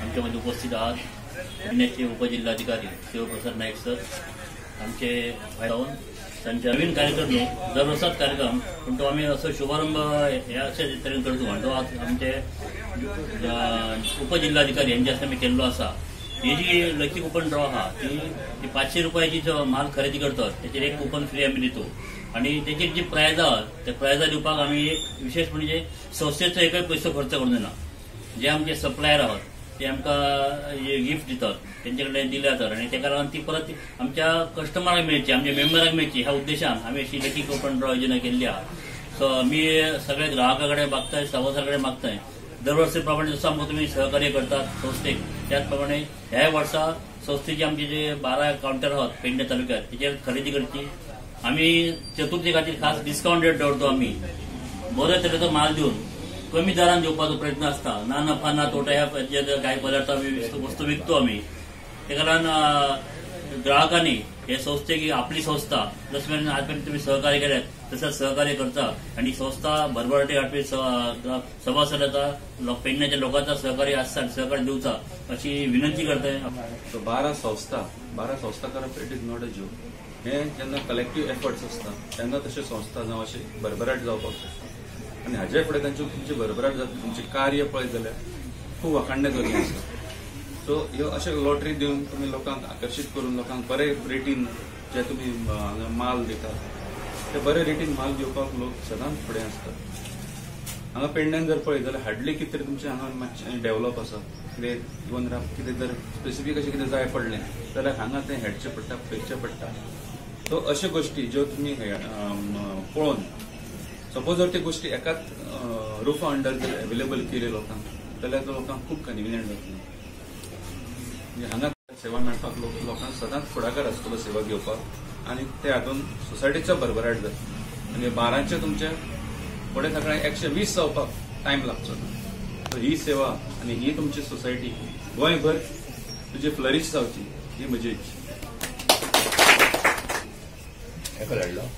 आमच्यामध्ये उपस्थित आहात पुण्याचे उपजिल्हाधिकारी शिवप्रसाद नाईक सर, आमचे जाऊन त्यांच्या नवीन कार्यक्रम दरवर्षात कार्यक्रम पण तो आम्ही असं शुभारंभ या अशा तऱ्हेन करतो आणि तो आज आमचे उपजिल्हाधिकारी यांच्या हस्ते आम्ही केल्लो असा। ही जी लकी कुपन ड्रॉ हा ती 500 रुपयाची जो माल खरेदी करतात त्याचेर एक कुपन फ्री आम्ही दितो आणि त्याची जी प्रायज आहात त्या प्रायजा दिवपाक आम्ही एक विशेष म्हणजे संस्थेचो एकय पैसो खर्च करून दिना। जे आमचे सप्लायर आहात ते आमकां गिफ्ट दितात त्यांचे कडेन दिल्या तर आणि त्या कारण ती परत आमच्या कस्टमरांक मेळची आमच्या मेंबरांक मेळची ह्या उद्देशान आम्ही अशी लकी कुपन ड्रॉ योजना केल्ली आहा। सो मी सगळ्या ग्राहकाकडे मागताय, सभासदाकडे मागताय दरवर्षी प्रमाणे जसं आमकां तुम्ही सहकार्य करतात संस्थेक त्याचप्रमाणे ह्या वर्सा संस्थेचे आमचे जे 12 काउंटर आहात पेडणे तालुक्यात त्याचेर खरेदी करची। आम्ही चतुर्थी खातीर खास डिस्काउंट रेट दवरतो। आम्ही बरे तरेचो माल दिवन कमी दरान दिवपाचो प्रयत्न असता, ना नफा ना तोटा ह्या काही पदार्थ वस्तू विकतो आम्ही। त्या कारण ग्राहकांनी हे संस्थेक आपली संस्था जसं आजपर्यंत तुम्ही सहकार्य केल्यात तसंच सहकार्य करता आणि संस्था भरभराटी हाडपी सभासदाचा पेडण्याच्या लोकांचा सहकार्य आसता सहकार्य दिवचा अशी विनंती करताय। 12 संस्था करप it is not a joke. हे जेन्ना कलेक्टिव्ह एफर्ट्स असता तेन्ना तशें संस्था जावं अशी भरभराट जावपाक शकता आणि हाजे फुडें तुमची भरभराट जाता तुमचे कार्य पळयत जाल्यार खूब वाखाणणे गरजेचें आसा। सो ह्यो अशे लॉटरी दिवन तुमी लोकांक आकर्शीत करून लोकांक बरे रेटीन जे तुमी माल दितात ते बरे रेटीन माल दिवपाक लोक सदांच फुडें आसतात। हांगा पेडण्यान जर पळयत जाल्यार हार्डली कितें तरी तुमचें हांगा मातशें डेव्हलप आसा, कितें इवन कितें जर स्पेसिफीक अशें कितें जाय पडलें जाल्यार हांगा तें हेडचें पडटा, पळोवचें पडटा। सो अश्यो गोश्टी ज्यो तुमी पळोवन सपोज जर त्यो गोश्टी एकाच रुफा अंडर जर अवेलेबल केले लोकांक जाल्यार तो लोकांक खूब कन्विनियंट जातलें। म्हणजे हांगा सेवा मेळपाक लोकांक सदांच फुडाकार आसतलो सेवा घेवपाक आणि ते हातून सोसायटीचो भरभराट जाता। म्हणजे 12चे तुमचे फुडें सकाळीं 120 जावपाक टायम लागचो ना। ही सेवा आणि ही तुमची सोसायटी गोंयभर तुजी फ्लरिश जावची ही म्हजी इच्छा। एका धाडलो